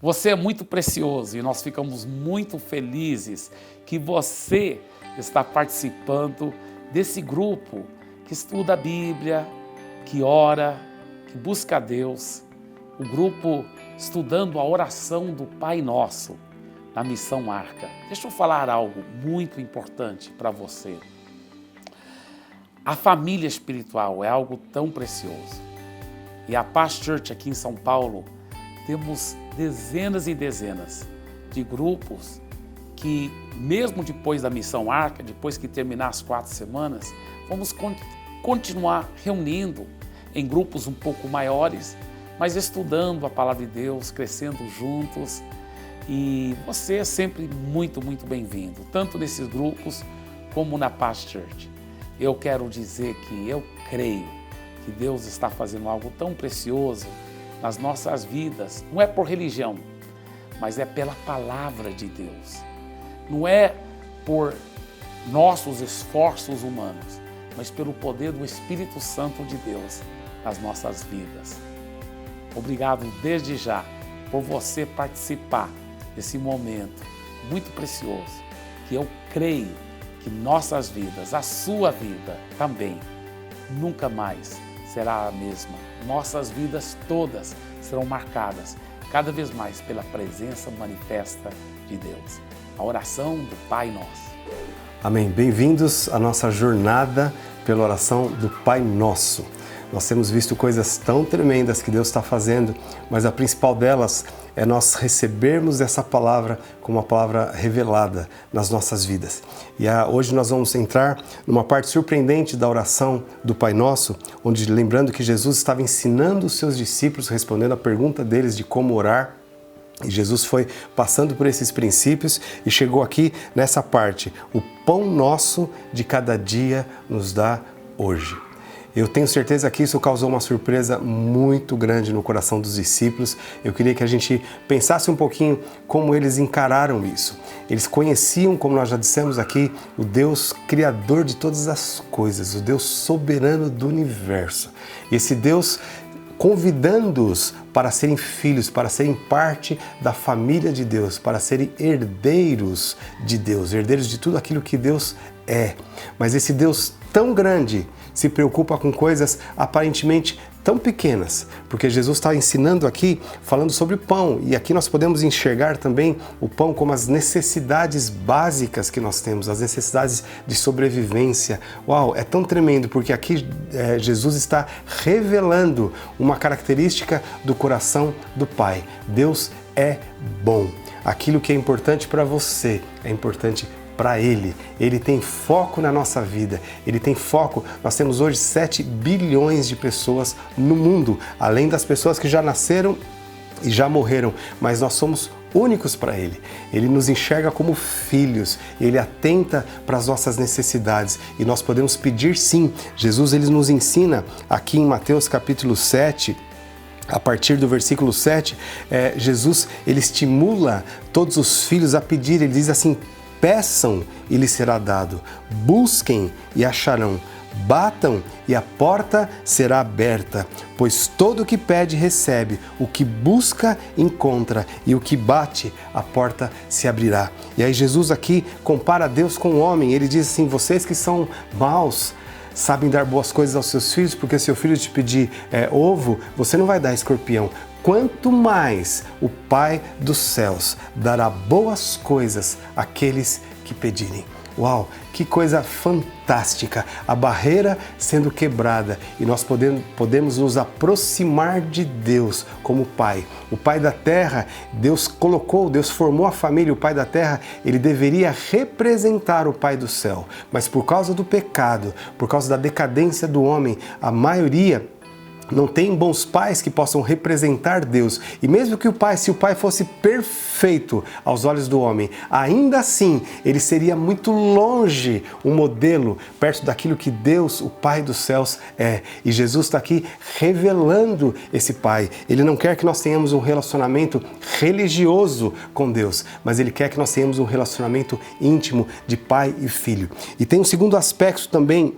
Você é muito precioso e nós ficamos muito felizes que você está participando desse grupo que estuda a Bíblia, que ora, que busca a Deus. O grupo estudando a oração do Pai Nosso na Missão Arca. Deixa eu falar algo muito importante para você. A família espiritual é algo tão precioso. E a Paz Church aqui em São Paulo, temos dezenas e dezenas de grupos que, mesmo depois da Missão Arca, depois que terminar as 4 semanas, vamos continuar reunindo em grupos um pouco maiores, mas estudando a Palavra de Deus, crescendo juntos. E você é sempre muito, muito bem-vindo, tanto nesses grupos como na Paz Church. Eu quero dizer que eu creio que Deus está fazendo algo tão precioso nas nossas vidas. Não é por religião, mas é pela Palavra de Deus. Não é por nossos esforços humanos, mas pelo poder do Espírito Santo de Deus nas nossas vidas. Obrigado desde já por você participar desse momento muito precioso, que eu creio que nossas vidas, a sua vida também, nunca mais será a mesma. Nossas vidas todas serão marcadas cada vez mais pela presença manifesta de Deus. A oração do Pai Nosso. Amém. Bem-vindos à nossa jornada pela oração do Pai Nosso. Nós temos visto coisas tão tremendas que Deus está fazendo, mas a principal delas é nós recebermos essa palavra como uma palavra revelada nas nossas vidas. E hoje nós vamos entrar numa parte surpreendente da oração do Pai Nosso, onde, lembrando que Jesus estava ensinando os seus discípulos, respondendo a pergunta deles de como orar. E Jesus foi passando por esses princípios e chegou aqui nessa parte. O pão nosso de cada dia nos dá hoje. Eu tenho certeza que isso causou uma surpresa muito grande no coração dos discípulos. Eu queria que a gente pensasse um pouquinho como eles encararam isso. Eles conheciam, como nós já dissemos aqui, o Deus criador de todas as coisas, o Deus soberano do universo. E esse Deus convidando-os para serem filhos, para serem parte da família de Deus, para serem herdeiros de Deus, herdeiros de tudo aquilo que Deus é. Mas esse Deus tão grande se preocupa com coisas aparentemente tão pequenas, porque Jesus está ensinando aqui, falando sobre o pão, e aqui nós podemos enxergar também o pão como as necessidades básicas que nós temos, as necessidades de sobrevivência. Uau, é tão tremendo, porque aqui Jesus está revelando uma característica do coração do Pai. Deus é bom. Aquilo que é importante para você é importante para Ele. Ele tem foco na nossa vida, Ele tem foco. Nós temos hoje 7 bilhões de pessoas no mundo, além das pessoas que já nasceram e já morreram, mas nós somos únicos para Ele. Ele nos enxerga como filhos, Ele atenta para as nossas necessidades e nós podemos pedir sim. Jesus, Ele nos ensina aqui em Mateus capítulo 7, a partir do versículo 7, Jesus, Ele estimula todos os filhos a pedir. Ele diz assim: peçam e lhes será dado, busquem e acharão, batam e a porta será aberta, pois todo o que pede recebe, o que busca encontra e o que bate a porta se abrirá. E aí Jesus aqui compara Deus com o homem. Ele diz assim: vocês que são maus sabem dar boas coisas aos seus filhos, porque se seu filho te pedir ovo, você não vai dar escorpião. Quanto mais o Pai dos céus dará boas coisas àqueles que pedirem. Uau, que coisa fantástica! A barreira sendo quebrada e nós podemos nos aproximar de Deus como Pai. O Pai da Terra, Deus formou a família. O Pai da Terra, ele deveria representar o Pai do céu. Mas por causa do pecado, por causa da decadência do homem, a maioria não tem bons pais que possam representar Deus. E mesmo que se o pai fosse perfeito aos olhos do homem, ainda assim ele seria muito longe um modelo perto daquilo que Deus, o Pai dos céus, é. E Jesus está aqui revelando esse Pai. Ele não quer que nós tenhamos um relacionamento religioso com Deus, mas Ele quer que nós tenhamos um relacionamento íntimo de pai e filho. E tem um segundo aspecto também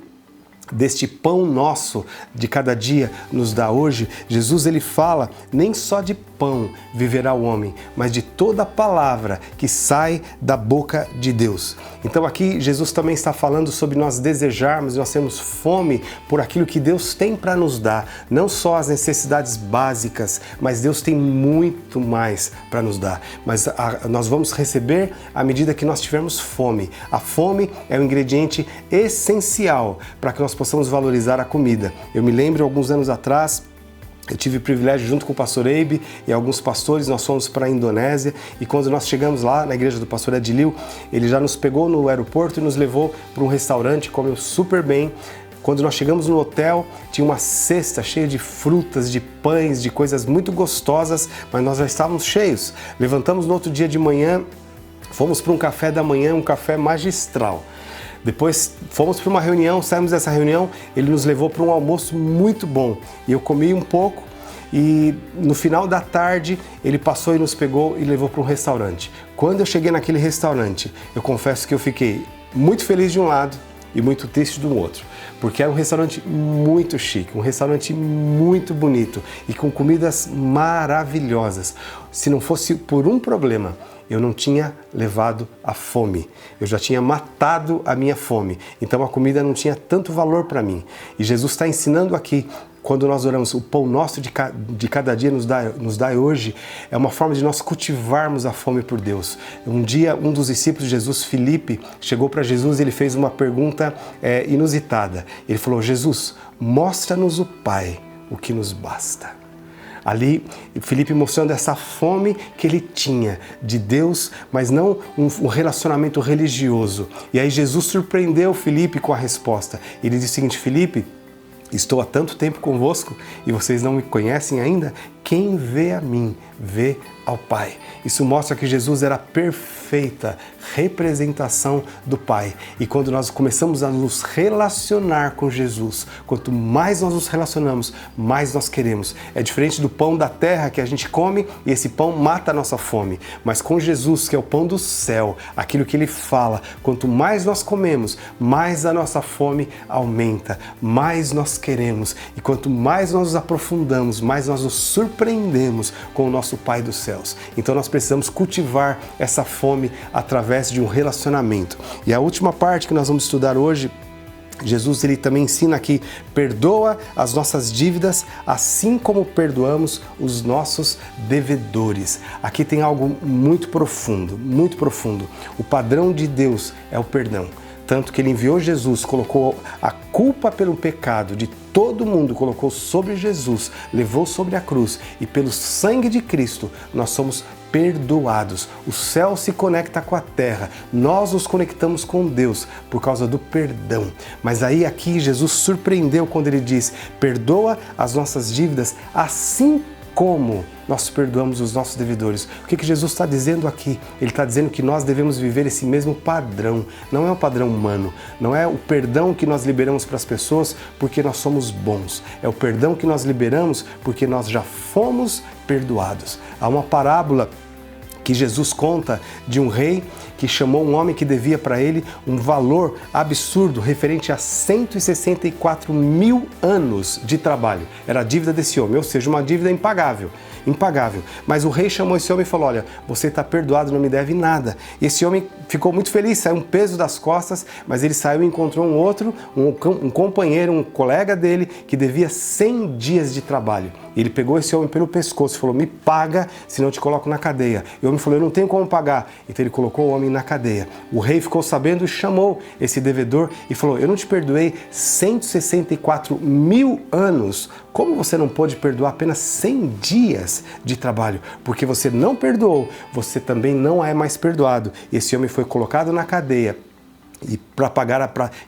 deste pão nosso de cada dia nos dá hoje, Jesus ele fala, nem só de pão viverá o homem, mas de toda a palavra que sai da boca de Deus. Então aqui Jesus também está falando sobre nós desejarmos, nós temos fome por aquilo que Deus tem para nos dar, não só as necessidades básicas, mas Deus tem muito mais para nos dar. Mas nós vamos receber à medida que nós tivermos fome. A fome é um ingrediente essencial para que nós possamos valorizar a comida. Eu me lembro, alguns anos atrás, eu tive o privilégio, junto com o pastor Eibe e alguns pastores, nós fomos para a Indonésia, e quando nós chegamos lá na igreja do pastor Edilio, ele já nos pegou no aeroporto e nos levou para um restaurante, comeu super bem. Quando nós chegamos no hotel, tinha uma cesta cheia de frutas, de pães, de coisas muito gostosas, mas nós já estávamos cheios. Levantamos no outro dia de manhã, fomos para um café da manhã, um café magistral. Depois fomos para uma reunião, saímos dessa reunião, ele nos levou para um almoço muito bom. E eu comi um pouco e no final da tarde ele passou e nos pegou e levou para um restaurante. Quando eu cheguei naquele restaurante, eu confesso que eu fiquei muito feliz de um lado e muito triste do outro. Porque era um restaurante muito chique, um restaurante muito bonito e com comidas maravilhosas. Se não fosse por um problema, eu não tinha levado a fome, eu já tinha matado a minha fome, então a comida não tinha tanto valor para mim. E Jesus está ensinando aqui, quando nós oramos, o pão nosso de cada dia nos dá hoje, é uma forma de nós cultivarmos a fome por Deus. Um dia, um dos discípulos de Jesus, Filipe, chegou para Jesus e ele fez uma pergunta inusitada. Ele falou, Jesus, mostra-nos o Pai, o que nos basta. Ali, Filipe mostrando essa fome que ele tinha de Deus, mas não um relacionamento religioso. E aí Jesus surpreendeu Filipe com a resposta. Ele disse o seguinte, Filipe, estou há tanto tempo convosco e vocês não me conhecem ainda? Quem vê a mim, vê ao Pai. Isso mostra que Jesus era a perfeita representação do Pai. E quando nós começamos a nos relacionar com Jesus, quanto mais nós nos relacionamos, mais nós queremos. É diferente do pão da terra que a gente come e esse pão mata a nossa fome. Mas com Jesus, que é o pão do céu, aquilo que Ele fala, quanto mais nós comemos, mais a nossa fome aumenta, mais nós queremos. E quanto mais nós nos aprofundamos, mais nós nos surpreendemos com o nosso Pai dos céus. Então nós precisamos cultivar essa fome através de um relacionamento. E a última parte que nós vamos estudar hoje, Jesus ele também ensina aqui, perdoa as nossas dívidas, assim como perdoamos os nossos devedores. Aqui tem algo muito profundo, muito profundo. O padrão de Deus é o perdão. Tanto que Ele enviou Jesus, colocou a culpa pelo pecado de todo mundo, colocou sobre Jesus, levou sobre a cruz e pelo sangue de Cristo nós somos perdoados. O céu se conecta com a terra, nós nos conectamos com Deus por causa do perdão. Mas aí aqui Jesus surpreendeu quando Ele diz, perdoa as nossas dívidas assim como nós perdoamos os nossos devedores. O que Jesus está dizendo aqui? Ele está dizendo que nós devemos viver esse mesmo padrão. Não é um padrão humano, não é o perdão que nós liberamos para as pessoas porque nós somos bons. É o perdão que nós liberamos porque nós já fomos perdoados. Há uma parábola que Jesus conta de um rei que chamou um homem que devia para ele um valor absurdo referente a 164 mil anos de trabalho. Era a dívida desse homem, ou seja, uma dívida impagável. Impagável. Mas o rei chamou esse homem e falou, olha, você está perdoado, não me deve nada. E esse homem ficou muito feliz, saiu um peso das costas, mas ele saiu e encontrou um outro, um companheiro, um colega dele, que devia 100 dias de trabalho. E ele pegou esse homem pelo pescoço e falou, me paga, senão eu te coloco na cadeia. E o homem falou, eu não tenho como pagar. Então ele colocou o homem na cadeia. O rei ficou sabendo e chamou esse devedor e falou, eu não te perdoei 164 mil anos. Como você não pôde perdoar apenas 100 dias de trabalho? Porque você não perdoou, você também não é mais perdoado. Esse homem foi colocado na cadeia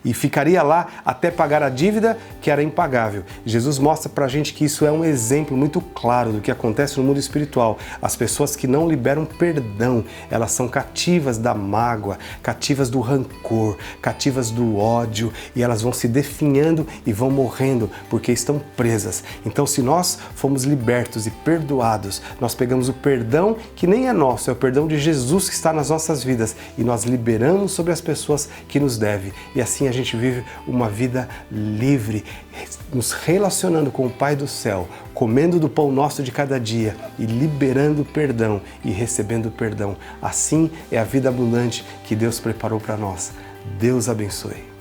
e ficaria lá até pagar a dívida que era impagável. Jesus mostra pra gente que isso é um exemplo muito claro do que acontece no mundo espiritual. As pessoas que não liberam perdão, elas são cativas da mágoa, cativas do rancor, cativas do ódio, e elas vão se definhando e vão morrendo porque estão presas. Então, se nós fomos libertos e perdoados, nós pegamos o perdão que nem é nosso, é o perdão de Jesus que está nas nossas vidas, e nós liberamos sobre as pessoas que nos nos deve. E assim a gente vive uma vida livre, nos relacionando com o Pai do céu, comendo do pão nosso de cada dia e liberando perdão e recebendo perdão. Assim é a vida abundante que Deus preparou para nós. Deus abençoe.